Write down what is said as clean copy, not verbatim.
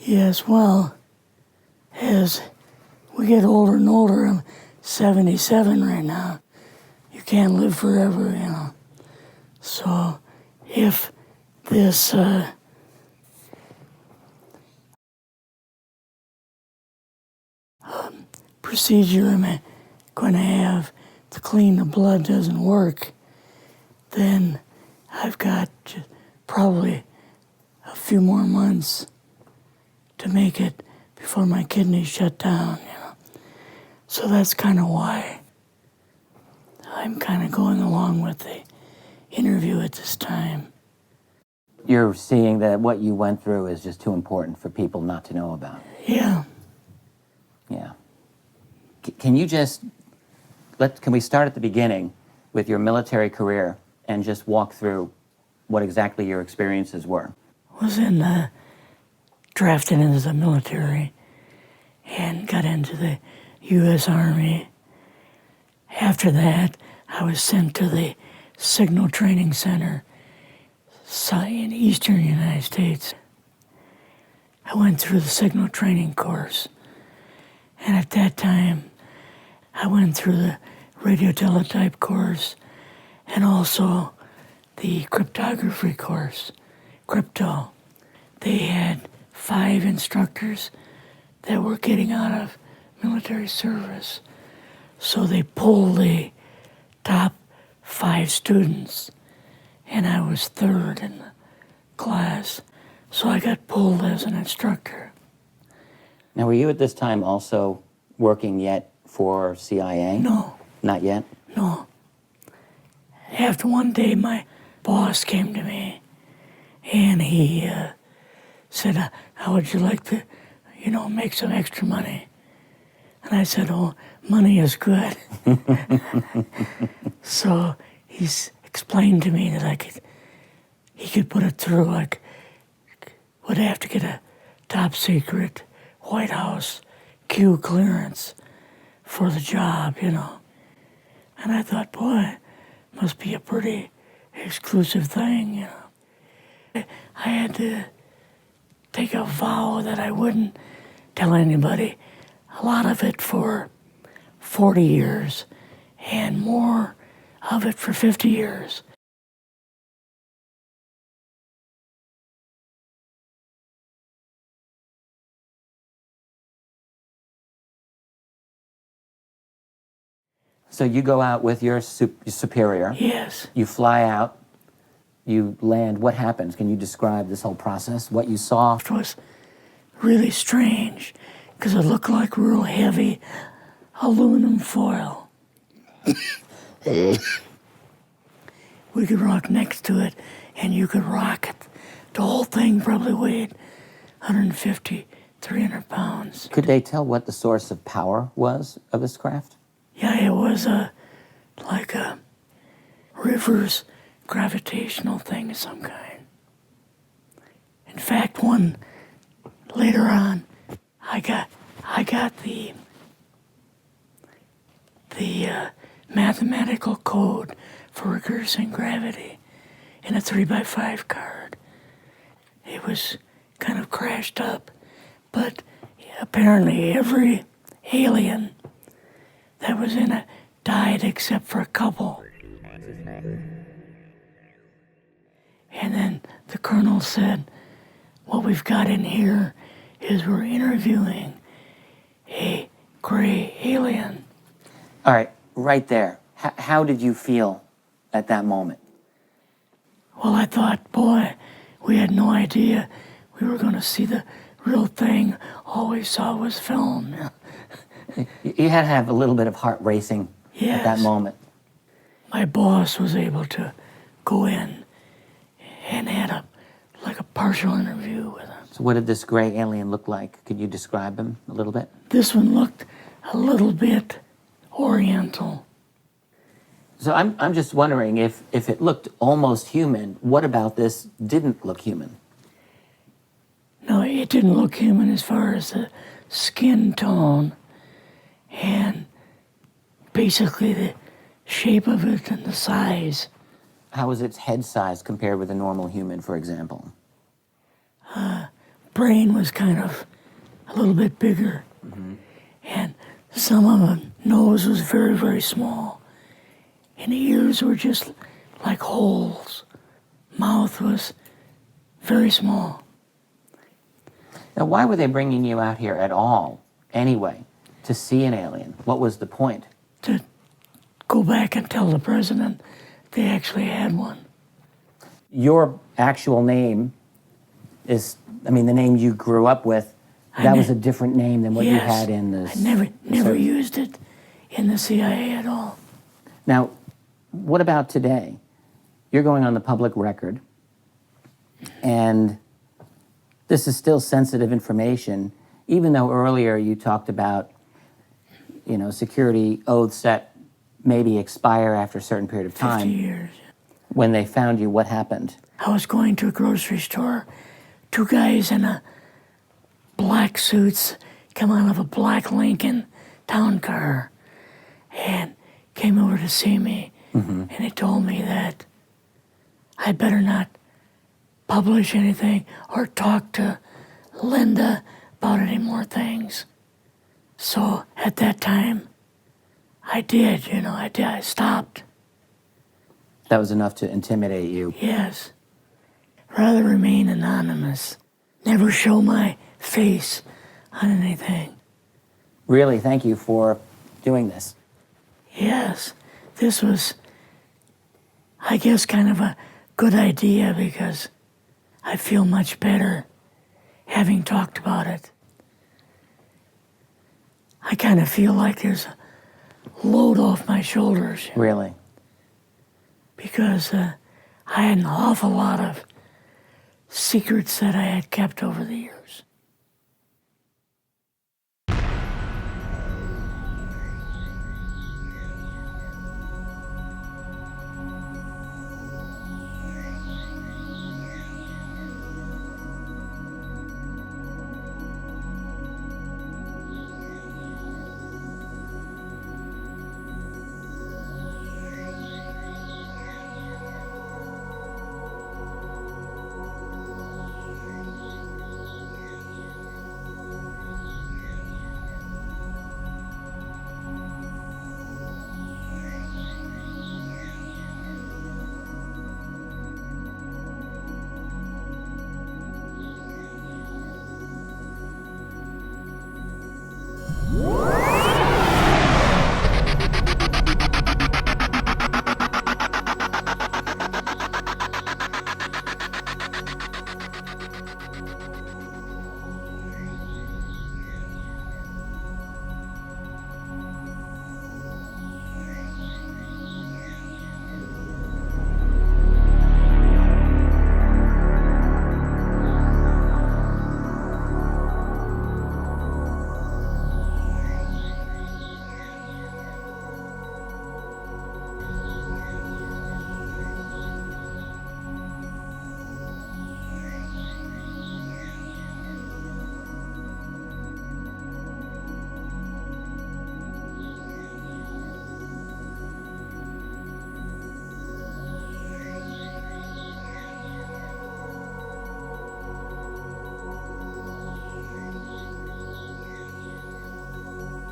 Yes, well, as we get older and older, I'm 77 right now. You can't live forever, you know. So if this procedure I'm going to have to clean the blood doesn't work, then I've got probably a few more months to make it before my kidneys shut down, you know. So that's kind of why I'm kind of going along with the interview at this time. You're seeing that what you went through is just too important for people not to know about. Yeah. Yeah. Can you just, can we start at the beginning with your military career and just walk through what exactly your experiences were? Was drafted into the military and got into the U.S. Army. After that, I was sent to the Signal Training Center in eastern United States. I went through the Signal Training course, and at that time, I went through the radio teletype course and also the cryptography course, crypto. They had 5 instructors that were getting out of military service. So they pulled the top 5 students, and I was 3rd in the class. So I got pulled as an instructor. Now, were you at this time also working yet for CIA? No. Not yet? No. After one day, my boss came to me, and he said, how would you like to, make some extra money? And I said, oh, money is good. So he's explained to me that he could put it through. I would have to get a top secret White House Q clearance for the job, And I thought, boy, must be a pretty exclusive thing, I had to take a vow that I wouldn't tell anybody. A lot of it for 40 years and more of it for 50 years. So you go out with your superior. Yes. You fly out. You land. What happens? Can you describe this whole process, what you saw? It was really strange because it looked like real heavy aluminum foil. We could rock next to it, and you could rock it. The whole thing probably weighed 150, 300 pounds. Could they tell what the source of power was of this craft? Yeah, it was like a reverse gravitational thing of some kind. In fact, later on, I got the mathematical code for reversing gravity in a 3x5 card. It was kind of crashed up, but apparently every alien that was in it died except for a couple. And then the colonel said, what we've got in here is we're interviewing a gray alien. All right, right there. How did you feel at that moment? Well, I thought, boy, we had no idea we were going to see the real thing. All we saw was film. You had to have a little bit of heart racing at that moment. My boss was able to go in and had a partial interview with him. So what did this gray alien look like? Could you describe him a little bit? This one looked a little bit oriental. So I'm just wondering if it looked almost human, what about this didn't look human? No, it didn't look human as far as the skin tone and basically the shape of it and the size. How was its head size compared with a normal human, for example? Brain was kind of a little bit bigger, and some of the nose was very, very small, and the ears were just like holes. Mouth was very small. Now, why were they bringing you out here at all, anyway, to see an alien? What was the point? To go back and tell the president they actually had one. Your actual name is, I mean, the name you grew up with, that was a different name than what you Yes, had in the... I never used it in the CIA at all. Now, what about today? You're going on the public record, and this is still sensitive information, even though earlier you talked about, security oaths that maybe expire after a certain period of 50 time. years. When they found you, what happened? I was going to a grocery store. Two guys in a black suits come out of a black Lincoln town car and came over to see me. And they told me that I better not publish anything or talk to Linda about any more things. So at that time, I did, I stopped. That was enough to intimidate you. Yes. Rather remain anonymous. Never show my face on anything. Really, thank you for doing this. Yes. This was, I guess, kind of a good idea because I feel much better having talked about it. I kind of feel like there's a load off my shoulders Really. because I had an awful lot of secrets that I had kept over the years.